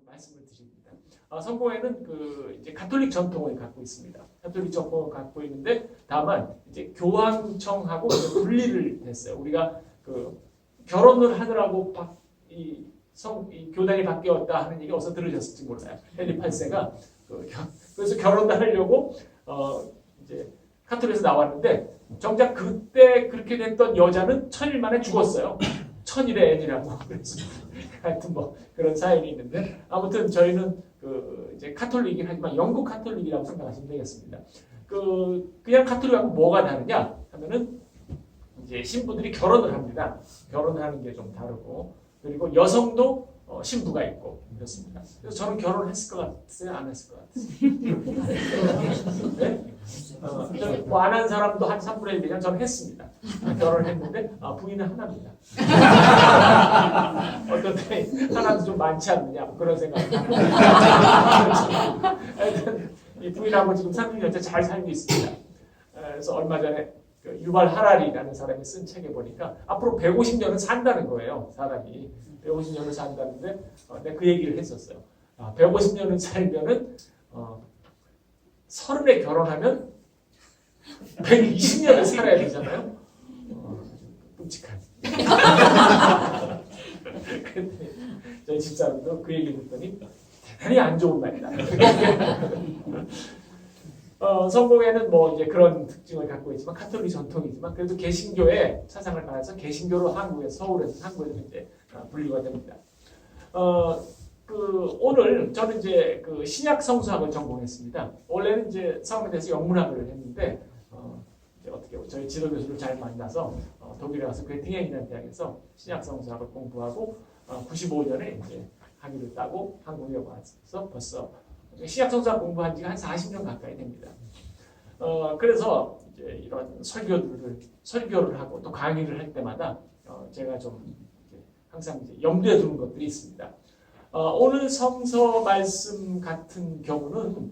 말씀을 드립니다. 성공회는 이제 가톨릭 전통을 갖고 있습니다. 가톨릭 전통을 갖고 있는데 다만 이제 교황청하고 분리를 했어요. 우리가 결혼을 하느라고 이 교단이 바뀌었다 하는 얘기 어디서 들으셨을지 몰라요. 헨리 8세가 그래서 결혼을 하려고 이제 카톨릭에서 나왔는데 정작 그때 그렇게 됐던 여자는 천일 만에 죽었어요. 천일의 애니라고. 그래서 하여튼 뭐 그런 사연이 있는데 아무튼 저희는 이제 카톨릭이긴 하지만 영국 카톨릭이라고 생각하시면 되겠습니다. 그냥 카톨릭하고 뭐가 다르냐 하면은 이제 신부들이 결혼을 합니다. 결혼을 하는 게 좀 다르고 그리고 여성도 신부가 있고 그렇습니다. 그래서 저는 결혼을 했을 것 같으세요? 안 했을 것 같으세요? 네? 뭐 안 한 사람도 한 3분의 1 되면 저는 했습니다. 결혼을 했는데 부인은 하나입니다. 어떤 때 하나도 좀 많지 않느냐 뭐 그런 생각이 하여튼 이 부인하고 지금 3년째 잘 살고 있습니다. 그래서 얼마 전에 유발 하라리라는 사람이 쓴 책에 보니까 앞으로 150년은 산다는 거예요. 사람이 150년을 산다는데 내가 그 얘기를 했었어요. 150년을 살면은 30에 결혼하면 120년을 살아야 되잖아요. 끔찍한. 근데 저희 집사람도 그 얘기 듣더니 대단히 안 좋은 말이다. 성공회는 뭐 이제 그런 특징을 갖고 있지만 카톨릭 전통이지만 그래도 개신교의 사상을 받아서 개신교로 한국에서 서울에서 한국에서 이제 분류가 됩니다. 오늘 저는 이제 신약 성서학을 전공했습니다. 원래는 이제 성공회에서 영문학을 했는데 이제 어떻게 저희 지도 교수를 잘 만나서 독일에 가서 괴팅엔이라는 대학에서 신약 성서학을 공부하고 95년에 이제 학위를 따고 한국에 와서 벌써 신약 성서학 공부한 지가 한 40년 가까이 됩니다. 그래서 이제 이런 설교를 하고 또 강의를 할 때마다 제가 좀 항상 이제 염두에 두는 것들이 있습니다. 오늘 성서 말씀 같은 경우는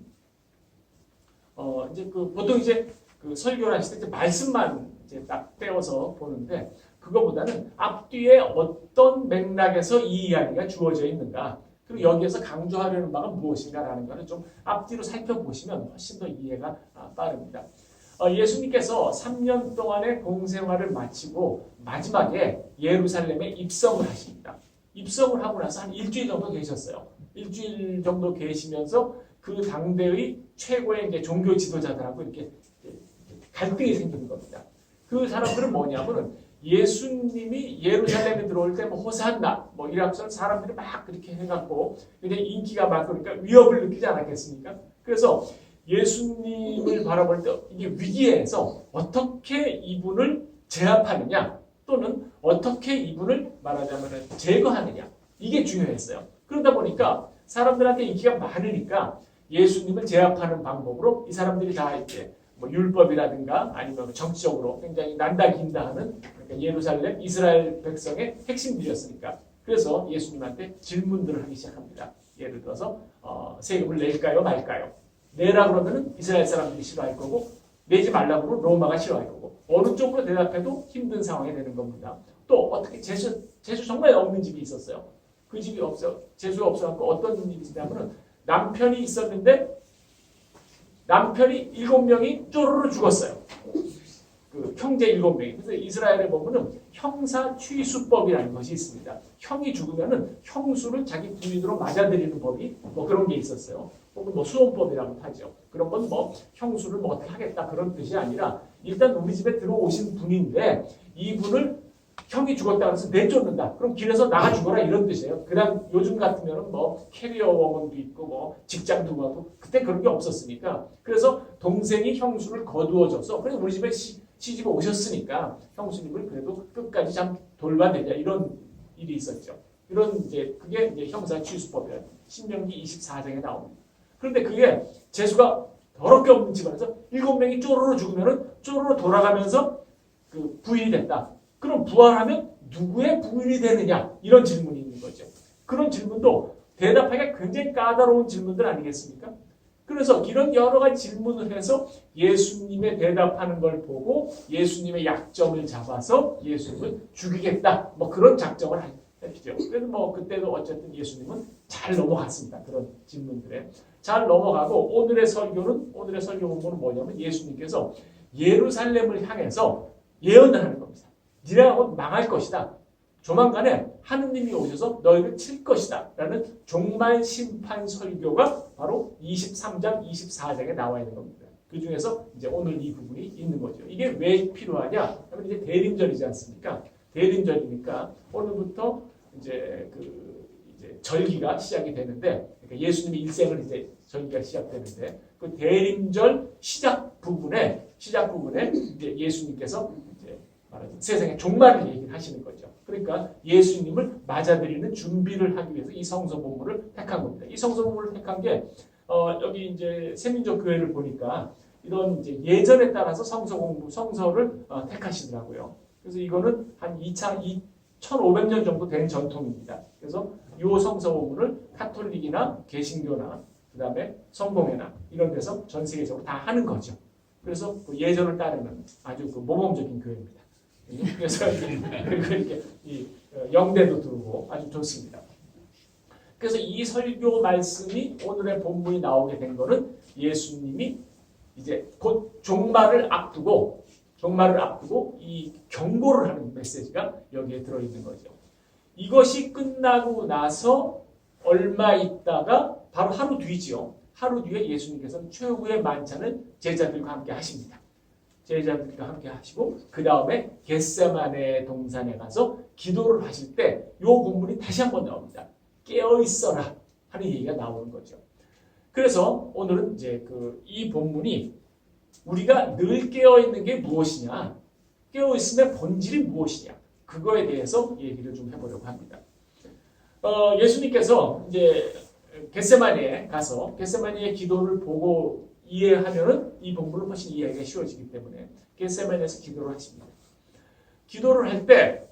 이제 보통 이제 설교를 하실 때 말씀만 이제 딱 떼어서 보는데 그거보다는 앞뒤에 어떤 맥락에서 이 이야기가 주어져 있는가 그리고 여기에서 강조하려는 바가 무엇인가라는 것을 좀 앞뒤로 살펴보시면 훨씬 더 이해가 빠릅니다. 예수님께서 3년 동안의 공생활을 마치고 마지막에 예루살렘에 입성을 하십니다. 입성을 하고 나서 한 일주일 정도 계셨어요. 일주일 정도 계시면서 그 당대의 최고의 이제 종교 지도자들하고 이렇게 갈등이 생기는 겁니다. 그 사람들은 뭐냐면은 예수님이 예루살렘에 들어올 때 뭐 호산나 뭐 이라고서 사람들이 막 그렇게 해갖고 굉장히 인기가 많고 그러니까 위협을 느끼지 않았겠습니까? 그래서 예수님을 바라볼 때 이게 위기에서 어떻게 이분을 제압하느냐 또는 어떻게 이분을 말하자면 제거하느냐 이게 중요했어요. 그러다 보니까 사람들한테 인기가 많으니까 예수님을 제압하는 방법으로 이 사람들이 다 이렇게 뭐 율법이라든가 아니면 정치적으로 굉장히 난다긴다 하는 그러니까 예루살렘 이스라엘 백성의 핵심들이었으니까 그래서 예수님한테 질문들을 하기 시작합니다. 예를 들어서 세금을 낼까요 말까요? 내라 그러면은 이스라엘 사람들이 싫어할 거고 내지 말라고 그러면 로마가 싫어할 거고 어느 쪽으로 대답해도 힘든 상황이 되는 겁니다. 또 어떻게 재수 정말 없는 집이 있었어요. 그 집이 재수가 없어갖고 어떤 일이 있었냐면은 남편이 있었는데 남편이 7명이 쪼르르 죽었어요. 형제 7명이. 그래서 이스라엘에 보면은 형사 취수법이라는 것이 있습니다. 형이 죽으면은 형수를 자기 부인으로 맞아들이는 법이 뭐 그런 게 있었어요. 혹은 뭐 수혼법이라고 하죠. 그런 건 뭐 형수를 뭐 어떻게 하겠다 그런 뜻이 아니라 일단 우리 집에 들어오신 분인데 이분을 형이 죽었다 그래서 내쫓는다. 그럼 길에서 나가 죽어라 이런 뜻이에요. 그다음 요즘 같으면은 뭐 캐리어 워먼도 있고 뭐 직장 두고 하고 그때 그런 게 없었으니까 그래서 동생이 형수를 거두어줘서 그래서 우리 집에 시집에 오셨으니까 형수님을 그래도 끝까지 참 돌봐내자 이런 일이 있었죠. 이런 이제 그게 이제 형사 취수법이에요. 신명기 24장에 나옵니다. 그런데 그게 재수가 더럽게 없는 집안에서 7명이 쪼르르 죽으면은 쪼르르 돌아가면서 부인이 됐다. 그럼 부활하면 누구의 부인이 되느냐? 이런 질문이 있는 거죠. 그런 질문도 대답하기가 굉장히 까다로운 질문들 아니겠습니까? 그래서 이런 여러 가지 질문을 해서 예수님의 대답하는 걸 보고 예수님의 약점을 잡아서 예수님을 죽이겠다. 뭐 그런 작정을 해피죠. 그래서 뭐 그때도 어쨌든 예수님은 잘 넘어갔습니다. 그런 질문들에 잘 넘어가고 오늘의 설교 본문은 뭐냐면 예수님께서 예루살렘을 향해서 예언을 하는 겁니다. 니네가 곧 망할 것이다. 조만간에 하느님이 오셔서 너희를 칠 것이다. 라는 종말 심판 설교가 바로 23장, 24장에 나와 있는 겁니다. 그 중에서 이제 오늘 이 부분이 있는 거죠. 이게 왜 필요하냐? 하면 이제 대림절이지 않습니까? 대림절이니까 오늘부터 이제 이제 절기가 시작이 되는데, 그러니까 예수님의 일생을 이제 절기가 시작되는데, 그 대림절 시작 부분에 이제 예수님께서 이제 말하자면 세상의 종말을 얘기를 하시는 거죠. 그러니까 예수님을 맞아들이는 준비를 하기 위해서 이 성서 본문을 택한 겁니다. 이 성서 본문을 택한 게 여기 이제 세민족 교회를 보니까 이런 이제 예전에 따라서 성서를 택하시더라고요. 그래서 이거는 한 2,500년 정도 된 전통입니다. 그래서 이 성서 본문을 카톨릭이나 개신교나 그다음에 성공회나 이런 데서 전 세계적으로 다 하는 거죠. 그래서 그 예전을 따르는 아주 그 모범적인 교회입니다. 그래서 그리고 이렇게 영대도 들고 아주 좋습니다. 그래서 이 설교 말씀이 오늘의 본문이 나오게 된 거는 예수님이 이제 곧 종말을 앞두고 이 경고를 하는 메시지가 여기에 들어있는 거죠. 이것이 끝나고 나서 얼마 있다가 바로 하루 뒤지요. 하루 뒤에 예수님께서는 최후의 만찬을 제자들과 함께 하십니다. 제자들과 함께 하시고 그 다음에 겟세마네 동산에 가서 기도를 하실 때 이 본문이 다시 한번 나옵니다. 깨어 있어라 하는 얘기가 나오는 거죠. 그래서 오늘은 이제 이 본문이 우리가 늘 깨어 있는 게 무엇이냐, 깨어 있음의 본질이 무엇이냐, 그거에 대해서 얘기를 좀 해보려고 합니다. 예수님께서 이제 겟세마네에 가서 겟세마네의 기도를 보고 이해하면은 이 본문을 훨씬 이해하기가 쉬워지기 때문에 겟세마네에서 기도를 하십니다. 기도를 할 때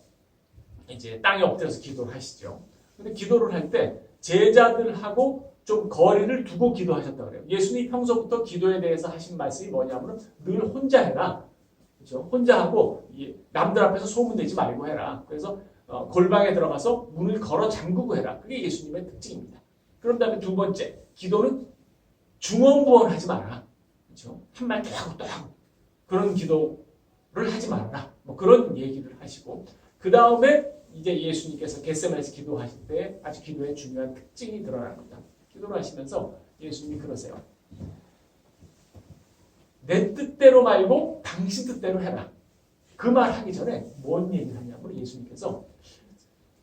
이제 땅에 엎드려서 기도를 하시죠. 근데 기도를 할 때 제자들하고 좀 거리를 두고 기도하셨다고 그래요. 예수님이 평소부터 기도에 대해서 하신 말씀이 뭐냐면 늘 혼자 해라. 그렇죠? 혼자 하고 남들 앞에서 소문내지 말고 해라. 그래서 골방에 들어가서 문을 걸어 잠그고 해라. 그게 예수님의 특징입니다. 그런 다음에 두 번째, 기도는 중언부언하지 마라. 그렇죠? 한 말 또 하고 또 하고 그런 기도를 하지 말아라. 뭐 그런 얘기를 하시고 그 다음에 이제 예수님께서 겟세마네에서 기도하실 때 아주 기도의 중요한 특징이 드러납니다. 기도를 하시면서 예수님이 그러세요. 내 뜻대로 말고 당신 뜻대로 해라. 그 말 하기 전에 뭔 얘기를 하냐면 예수님께서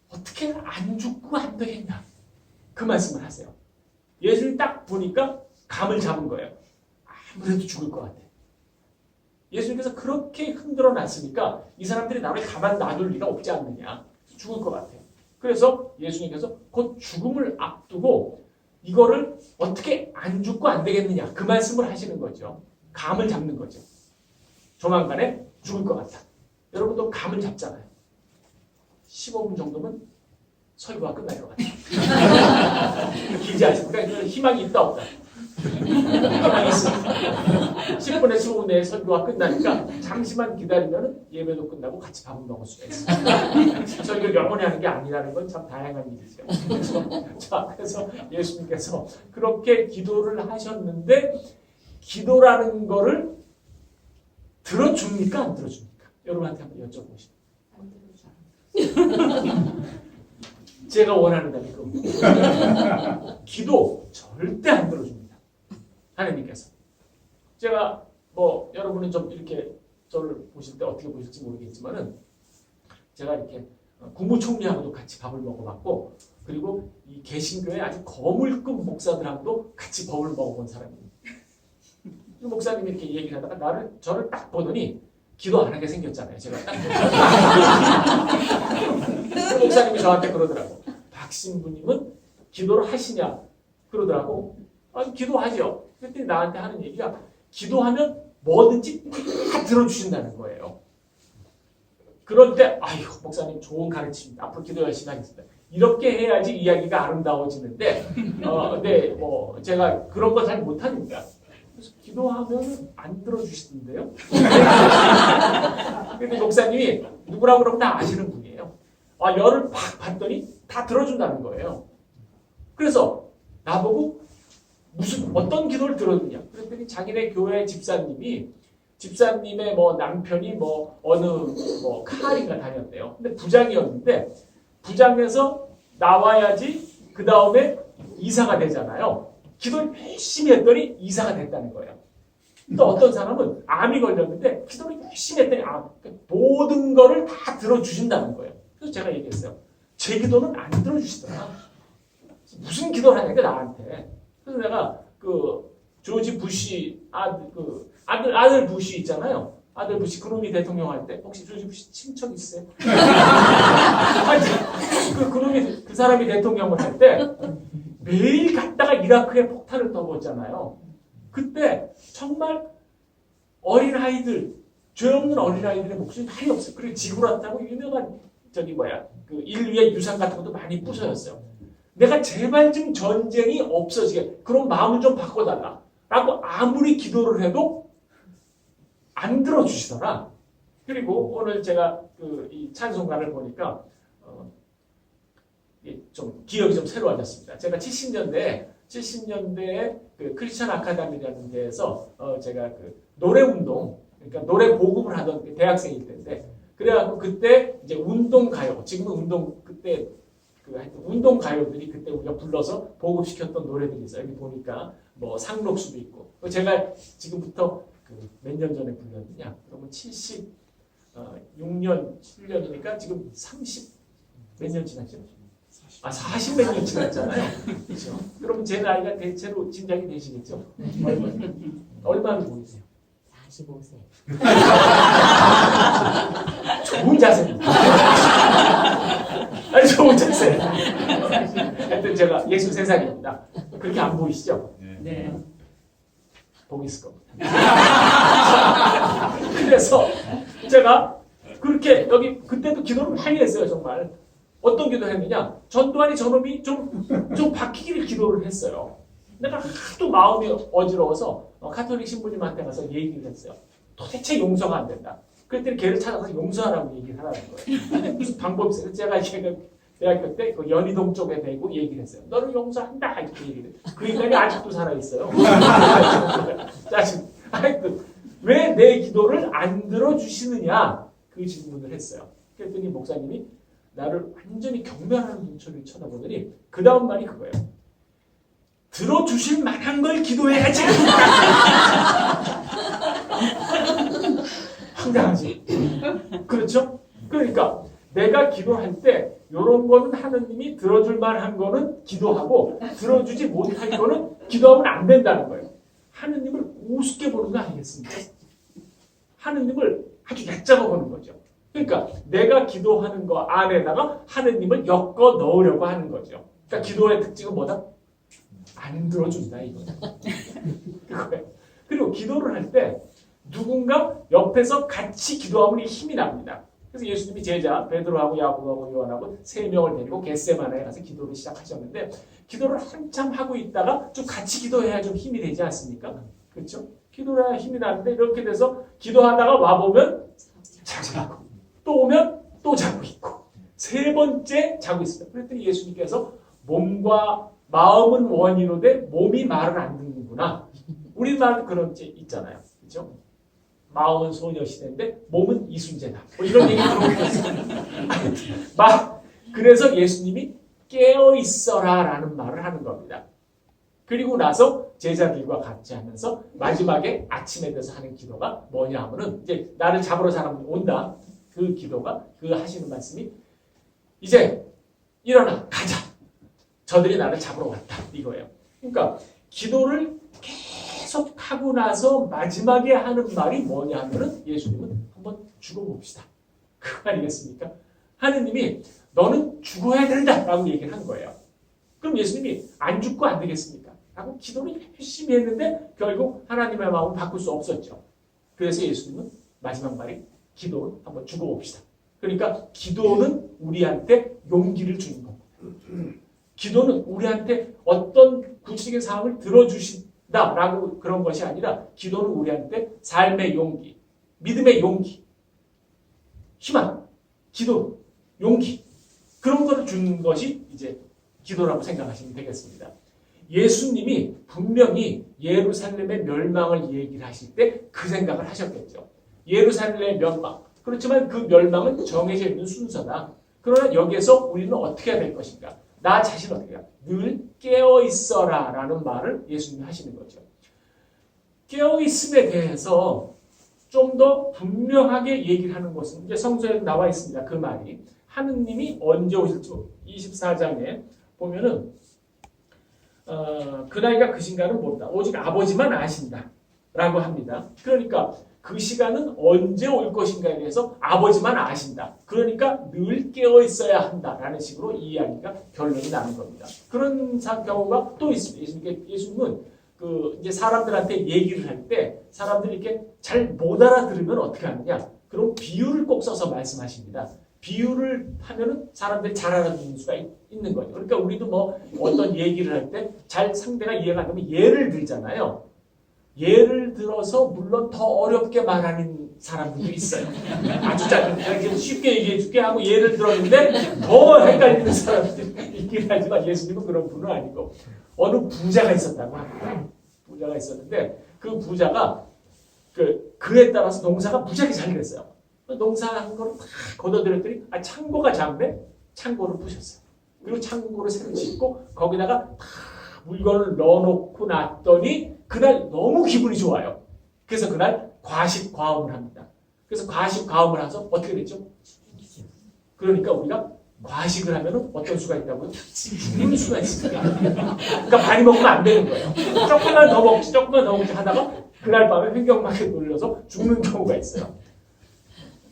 어떻게 안 죽고 안 되겠냐. 그 말씀을 하세요. 예수님 딱 보니까 감을 잡은 거예요. 아무래도 죽을 것 같아. 예수님께서 그렇게 흔들어 놨으니까 이 사람들이 나를 가만 놔둘 리가 없지 않느냐. 죽을 것 같아. 그래서 예수님께서 곧 죽음을 앞두고 이거를 어떻게 안 죽고 안 되겠느냐. 그 말씀을 하시는 거죠. 감을 잡는 거죠. 조만간에 죽을 것 같다. 여러분도 감을 잡잖아요. 15분 정도면 설교가 끝날 것 같아요. 길지 않습니까? 희망이 있다 없다. 희망이 있습니다. 10분에 15분 내에 설교가 끝나니까 잠시만 기다리면 예배도 끝나고 같이 밥을 먹을 수가 있어요. 설교를 영원히 하는 게 아니라는 건 참 다양한 일이죠. 그래서 예수님께서 그렇게 기도를 하셨는데 기도라는 거를 들어줍니까? 안 들어줍니까? 여러분한테 한번 여쭤보시죠. 안 들어줘. 제가 원하는 답이 그겁니다. 기도 절대 안 들어줍니다. 하나님께서. 제가 뭐 여러분은 좀 이렇게 저를 보실 때 어떻게 보실지 모르겠지만은 제가 이렇게 국무총리하고도 같이 밥을 먹어봤고 그리고 이 개신교의 아주 거물급 목사들하고도 같이 밥을 먹어본 사람입니다. 목사님이 이렇게 얘기를 하다가 저를 딱 보더니 기도 안 하게 생겼잖아요. 제가 딱 그 목사님이 저한테 그러더라고. 박 신부님은 기도를 하시냐? 그러더라고. 아니 기도하죠. 그랬더니 나한테 하는 얘기가 기도하면 뭐든지 다 들어주신다는 거예요. 그럴 때 아유 목사님 좋은 가르침입니다. 앞으로 기도 열심히 하겠습니다. 이렇게 해야지 이야기가 아름다워지는데 네, 뭐 제가 그런 거 잘 못하니까 그래서 기도하면 안 들어주시던데요. 근데 목사님이 누구라고 그러면 다 아시는 분이에요. 열을 팍 받더니 다 들어준다는 거예요. 그래서 나보고 어떤 기도를 들어주냐? 그랬더니 자기네 교회 집사님의 뭐 남편이 뭐 어느 뭐 카린가 다녔대요. 근데 부장이었는데 부장에서 나와야지 그 다음에 이사가 되잖아요. 기도를 열심히 했더니 이사가 됐다는 거예요. 또 어떤 사람은 암이 걸렸는데 기도를 열심히 했더니 모든 거를 다 들어주신다는 거예요. 그래서 제가 얘기했어요. 제 기도는 안 들어주시더라. 무슨 기도를 하냐니까 나한테. 그래서 내가 그 조지 부시 아들 부시 있잖아요. 아들 부시 그놈이 대통령 할 때 혹시 조지 부시 친척 있어요? 그놈이 그 사람이 대통령을 할 때 매일 갔다가 이라크에 폭탄을 떠봤잖아요. 그때 정말 어린아이들, 죄 없는 어린아이들의 목숨이 많이 없어요. 그리고 지구라타고 유명한 그 인류의 유산 같은 것도 많이 부서졌어요. 내가 제발 좀 전쟁이 없어지게 그런 마음을 좀 바꿔달라 라고 아무리 기도를 해도 안 들어주시더라. 그리고 오늘 제가 이 찬송가를 보니까 좀 기억이 좀 새로워졌습니다. 제가 70년대에 그 크리스천 아카데미라는 데에서 제가 그 노래 운동, 그러니까 노래 보급을 하던 대학생일 때인데, 그래갖고 그때 이제 운동 가요. 지금은 운동 가요들이 그때 우리가 불러서 보급시켰던 노래들이 있어요. 여기 보니까 뭐 상록수도 있고. 제가 지금부터 몇 년 전에 불렀느냐? 그러면 76년, 7년이니까 지금 30 몇 년 지났죠? 40 몇 년 지났잖아요. 그렇죠? 그럼 제 나이가 대체로 짐작이 되시겠죠? 얼마나 보이세요? 45세. 좋은 자세입니다. 아니, 좋은 자세. 하여튼 제가 63살입니다. 그렇게 안 보이시죠? 네. 보기 있을 겁니다. 그래서 제가 그렇게 그때도 기도를 많이 했어요, 정말. 어떤 기도를 했느냐? 전두환이 저놈이 좀 바뀌기를 기도를 했어요. 내가 하도 마음이 어지러워서 카톨릭 신부님한테 가서 얘기를 했어요. 도대체 용서가 안 된다. 그랬더니 걔를 찾아서 용서하라고 얘기를 하라는 거예요. 근데 무슨 방법이 있어요. 제가 대학교 때 그 연희동 쪽에 대고 얘기를 했어요. 너를 용서한다 이렇게 얘기를. 그 인간이 아직도 살아있어요. 짜증. 하여튼 왜 내 기도를 안 들어주시느냐 그 질문을 했어요. 그랬더니 목사님이 나를 완전히 경멸하는 눈초리를 쳐다보더니 그 다음 말이 그거예요. 들어주실 만한 걸 기도해야지. 황당하지. 그렇죠? 그러니까 내가 기도할 때 이런 거는 하느님이 들어줄 만한 거는 기도하고 들어주지 못할 거는 기도하면 안 된다는 거예요. 하느님을 우습게 보는 거 아니겠습니까? 하느님을 아주 얕잡아 보는 거죠. 그러니까 내가 기도하는 거 안에다가 하느님을 엮어 넣으려고 하는 거죠. 그러니까 기도의 특징은 뭐다? 안 들어준다 이거예요. 그거예요. 그리고 기도를 할 때 누군가 옆에서 같이 기도하면 힘이 납니다. 그래서 예수님이 제자 베드로하고 야고보하고 요한하고 3명을 데리고 겟세마네에 가서 기도를 시작하셨는데 기도를 한참 하고 있다가 좀 같이 기도해야 좀 힘이 되지 않습니까? 그렇죠? 기도를 해야 힘이 나는데 이렇게 돼서 기도하다가 와보면 자고 있고 또 오면 또 자고 있고 3번째 자고 있습니다. 그랬더니 예수님께서 몸과 마음은 원이로되 몸이 말을 안 듣는구나. 우리말도 그런 게 있잖아요. 그렇죠? 마음은 소녀시대인데 몸은 이순재다. 뭐 이런 얘기 들어보셨어요. 그래서 예수님이 깨어 있어라라는 말을 하는 겁니다. 그리고 나서 제자들과 같이 하면서 마지막에 아침에 대해서 하는 기도가 뭐냐 하면은 이제 나를 잡으러 사람이 온다. 그 기도가 그 하시는 말씀이 이제 일어나 가자. 저들이 나를 잡으러 왔다. 이거예요. 그러니까 기도를 계속 하고 나서 마지막에 하는 말이 뭐냐 하면은 예수님은 한번 죽어봅시다. 그거 아니겠습니까? 하느님이 너는 죽어야 된다라고 얘기를 한 거예요. 그럼 예수님이 안 죽고 안 되겠습니까? 라고 기도를 열심히 했는데 결국 하나님의 마음을 바꿀 수 없었죠. 그래서 예수님은 마지막 말이 기도를 한번 죽어봅시다. 그러니까 기도는 우리한테 용기를 주는 겁니다. 기도는 우리한테 어떤 구체적인 상황을 들어주신다라고 그런 것이 아니라 기도는 우리한테 삶의 용기, 믿음의 용기, 희망, 기도, 용기 그런 거를 주는 것이 이제 기도라고 생각하시면 되겠습니다. 예수님이 분명히 예루살렘의 멸망을 얘기를 하실 때 그 생각을 하셨겠죠. 예루살렘의 멸망. 그렇지만 그 멸망은 정해져 있는 순서다. 그러나 여기에서 우리는 어떻게 해야 될 것인가? 나 자신 어떻게 해야? 늘 깨어 있어라 라는 말을 예수님이 하시는 거죠. 깨어 있음에 대해서 좀 더 분명하게 얘기를 하는 것은 이제 성서에 나와 있습니다. 그 말이 하느님이 언제 오실지 24장에 보면은 그 나이가 그 시간은 모른다. 오직 아버지만 아신다. 라고 합니다. 그러니까 그 시간은 언제 올 것인가에 대해서 아버지만 아신다. 그러니까 늘 깨어 있어야 한다. 라는 식으로 이 이야기가 결론이 나는 겁니다. 그런 경우가 또 있습니다. 예수님은 이제 사람들한테 얘기를 할 때 사람들이 이렇게 잘 못 알아들으면 어떻게 하느냐. 그럼 비유를 꼭 써서 말씀하십니다. 비유를 하면은 사람들이 잘 알아듣는 수가 있는 거죠. 그러니까 우리도 뭐 어떤 얘기를 할 때 잘 상대가 이해가 안 되면 예를 들잖아요. 예를 들어서 물론 더 어렵게 말하는 사람들도 있어요. 아주 쉽게 얘기해 줄게 하고 예를 들었는데 더 헷갈리는 사람들이 있긴 하지만 예수님은 그런 분은 아니고 어느 부자가 있었다고 합니다. 부자가 있었는데 그 부자가 그에 따라서 농사가 무지하게 잘 됐어요. 농사한 거를 다 걷어들였더니 창고가 작네? 창고를 부셨어요. 그리고 창고를 새로 짓고 거기다가 다 물건을 넣어놓고 놨더니 그날 너무 기분이 좋아요. 그래서 그날 과식과음을 합니다. 그래서 과식과음을 해서 어떻게 됐죠? 그러니까 우리가 과식을 하면 어떤 수가 있다고요? 죽는 수가 있습니다. 그러니까 많이 먹으면 안 되는 거예요. 조금만 더 먹지 하다가 그날 밤에 횡격막에 놀려서 죽는 경우가 있어요.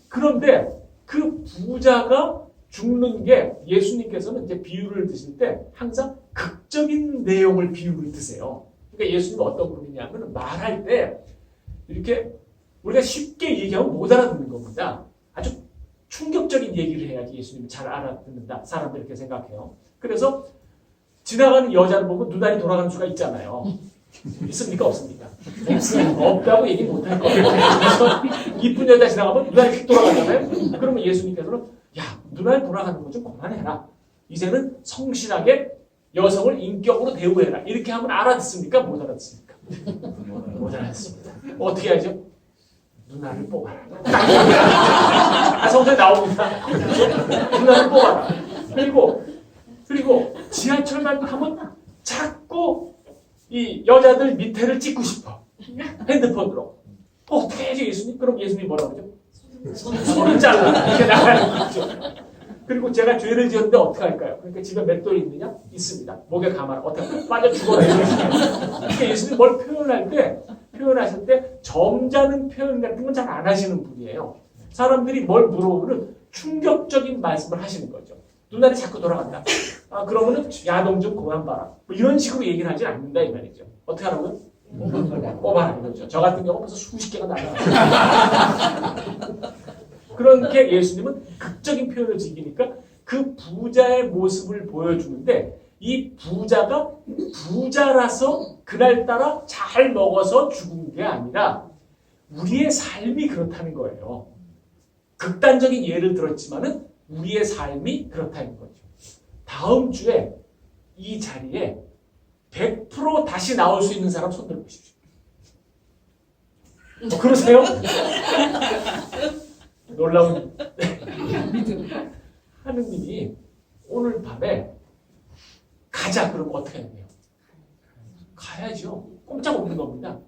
그런데 그 부자가 죽는 게 예수님께서는 이제 비유를 드실 때 항상 극적인 내용을 비유를 드세요. 그러니까 예수님은 어떤 분이냐면 말할 때 이렇게 우리가 쉽게 얘기하면 못 알아듣는 겁니다. 아주 충격적인 얘기를 해야지 예수님이 잘 알아듣는다. 사람들이 이렇게 생각해요. 그래서 지나가는 여자를 보고 눈알이 돌아가는 수가 있잖아요. 있습니까? 없습니까? 없다고 얘기 못 할 거예요. 그래서 이쁜 여자 지나가면 눈알이 휙 돌아가잖아요. 그러면 예수님께서는 야, 눈알 돌아가는 거 좀 그만해라. 이제는 성실하게 여성을 인격으로 대우해라. 이렇게 하면 알아듣습니까? 못 알아듣습니까? 못 알아듣습니다. 어떻게 하죠? 눈알을 뽑아라. 성서에 나옵니다. 눈알을 뽑아라. 그리고 지하철만 가면 자꾸 이 여자들 밑에를 찍고 싶어. 핸드폰으로. 어떻게 해야지 예수님? 그럼 예수님이 뭐라고 하죠? 손을 잘라. 이렇게 나가는 거죠. 그리고 제가 죄를 지었는데 어떻게 할까요? 그러니까 집에 맷돌이 있느냐? 있습니다. 목에 감아라. 어떻게 할까요? 빠져 죽어라. 그러니까 예수님 뭘 표현하실 때 점잖은 표현 같은 건 잘 안 하시는 분이에요. 사람들이 뭘 물어보면 충격적인 말씀을 하시는 거죠. 눈알이 자꾸 돌아간다. 그러면은 야동 좀 그만 봐라. 뭐 이런 식으로 얘기를 하지 않는다 이 말이죠. 어떻게 하라고요? 뽑아라 이거죠. 저 같은 경우 벌써 수십 개가 날아가요. 그렇게 예수님은 극적인 표현을 즐기니까 그 부자의 모습을 보여주는데 이 부자가 부자라서 그날따라 잘 먹어서 죽은 게 아니라 우리의 삶이 그렇다는 거예요. 극단적인 예를 들었지만은 우리의 삶이 그렇다는 거죠. 다음 주에 이 자리에 100% 다시 나올 수 있는 사람 손 들어보십시오. 그러세요? 놀라운 하느님이 오늘 밤에 가자 그러면 어떻게 해야 돼요? 가야죠. 꼼짝 없는 겁니다.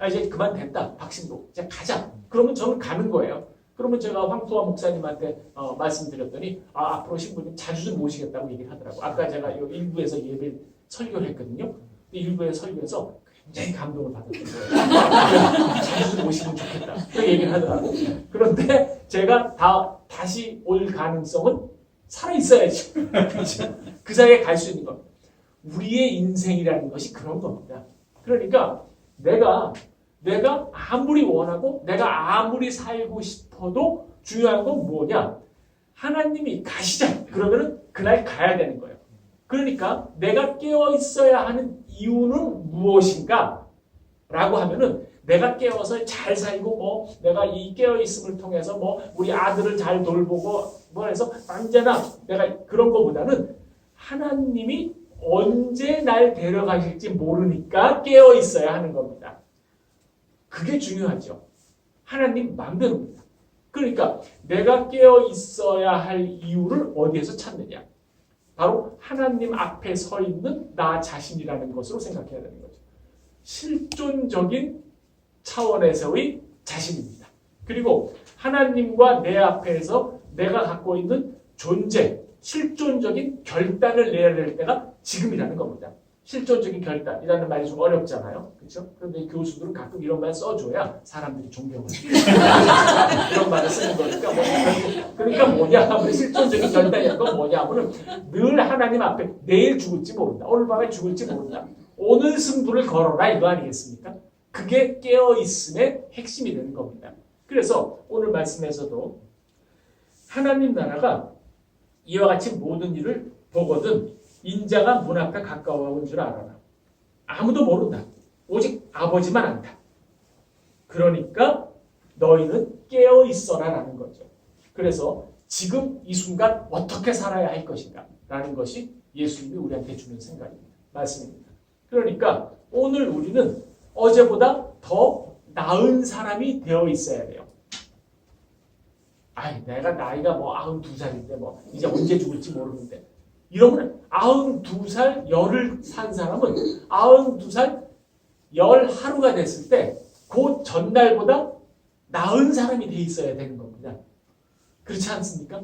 이제 그만 됐다. 박신도 이제 가자. 그러면 저는 가는 거예요. 그러면 제가 황토화 목사님한테 말씀드렸더니 앞으로 신부님 자주 좀 모시겠다고 얘기를 하더라고요. 아까 제가 일부에서 예배 설교를 했거든요. 일부의 설교에서 굉장히 감동을 받았던 거예요. 자주 좀 모시면 좋겠다. 그 얘기를 하더라고요. 그런데 제가 다시 올 가능성은 살아있어야지. 그 사이에 갈 수 있는 겁니다. 우리의 인생이라는 것이 그런 겁니다. 그러니까 내가 아무리 원하고 내가 아무리 살고 싶어도 중요한 건 뭐냐? 하나님이 가시자. 그러면은 그날 가야 되는 거예요. 그러니까 내가 깨어 있어야 하는 이유는 무엇인가? 라고 하면은 내가 깨어서 잘 살고 뭐 내가 이 깨어 있음을 통해서 뭐 우리 아들을 잘 돌보고 뭐 해서 언제나 내가 그런 거보다는 하나님이 언제 날 데려가실지 모르니까 깨어 있어야 하는 겁니다. 그게 중요하죠. 하나님 마음대로입니다. 그러니까 내가 깨어 있어야 할 이유를 어디에서 찾느냐? 바로 하나님 앞에 서 있는 나 자신이라는 것으로 생각해야 되는 거죠. 실존적인 차원에서의 자신입니다. 그리고 하나님과 내 앞에서 내가 갖고 있는 존재, 실존적인 결단을 내야 될 때가 지금이라는 겁니다. 실존적인 결단이라는 말이 좀 어렵잖아요. 그렇죠? 그런데 교수들은 가끔 이런 말 써줘야 사람들이 존경을 해요. 이런 말을 쓰는 거니까 그러니까 뭐냐 하면 실존적인 결단이라는 건 뭐냐 하면 늘 하나님 앞에 내일 죽을지 모른다. 오늘 밤에 죽을지 모른다. 오늘 승부를 걸어라 이거 아니겠습니까? 그게 깨어있음의 핵심이 되는 겁니다. 그래서 오늘 말씀에서도 하나님 나라가 이와 같이 모든 일을 보거든 인자가 문 앞에 가까워온 줄 알아라. 아무도 모른다. 오직 아버지만 안다. 그러니까 너희는 깨어있어라 라는 거죠. 그래서 지금 이 순간 어떻게 살아야 할 것인가 라는 것이 예수님이 우리한테 주는 생각입니다. 말씀입니다. 그러니까 오늘 우리는 어제보다 더 나은 사람이 되어 있어야 돼요. 아이, 내가 나이가 뭐 92살인데 뭐 이제 언제 죽을지 모르는데 이러면 92살 열을 산 사람은 92살 열 하루가 됐을 때 그 전날보다 나은 사람이 돼 있어야 되는 겁니다. 그렇지 않습니까?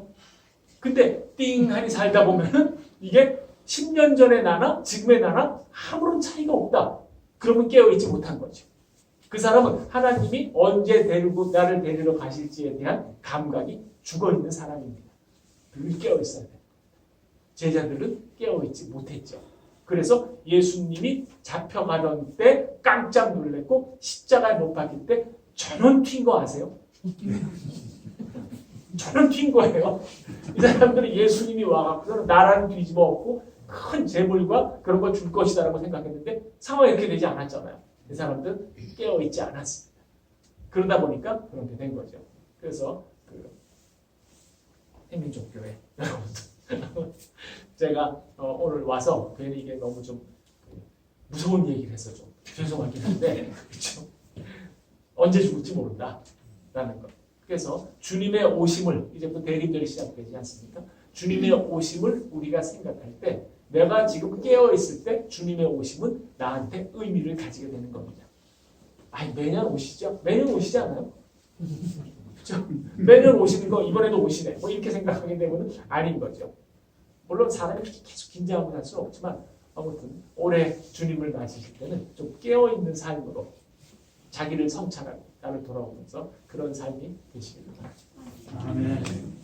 근데 띵하니 살다 보면은 이게 10년 전의 나나 지금의 나나 아무런 차이가 없다. 그러면 깨어있지 못한 거죠. 그 사람은 하나님이 언제 나를 데리러 가실지에 대한 감각이 죽어있는 사람입니다. 늘 깨어있어야 돼요. 제자들은 깨어있지 못했죠. 그래서 예수님이 잡혀가던 때 깜짝 놀랐고 십자가에 못 박힐 때 전원 튄 거 아세요? 전원 튄 거예요. 이 사람들은 예수님이 와갖고 나라는 뒤집어 엎고 큰 재물과 그런 걸 줄 것이다라고 생각했는데 상황이 이렇게 되지 않았잖아요. 이 사람들은 깨어있지 않았습니다. 그러다 보니까 그렇게 된 거죠. 그래서 해민족교회 여러분들 제가 오늘 와서 괜히 이게 너무 좀 무서운 얘기를 해서 좀 죄송하긴 한데 그렇죠? 언제 죽을지 모른다라는 것. 그래서 주님의 오심을 이제부터 대림절이 시작되지 않습니까? 주님의 오심을 우리가 생각할 때 내가 지금 깨어있을 때 주님의 오심은 나한테 의미를 가지게 되는 겁니다. 아니 매년 오시죠? 매년 오시지 않아요? 그렇죠? 매년 오시는 거 이번에도 오시네. 뭐 이렇게 생각하게 되면 아닌 거죠. 물론 사람이 그렇게 계속 긴장하고 살 수는 없지만 아무튼 올해 주님을 맞으실 때는 좀 깨어있는 삶으로 자기를 성찰하고 나를 돌아오면서 그런 삶이 되시길 바랍니다. 아멘.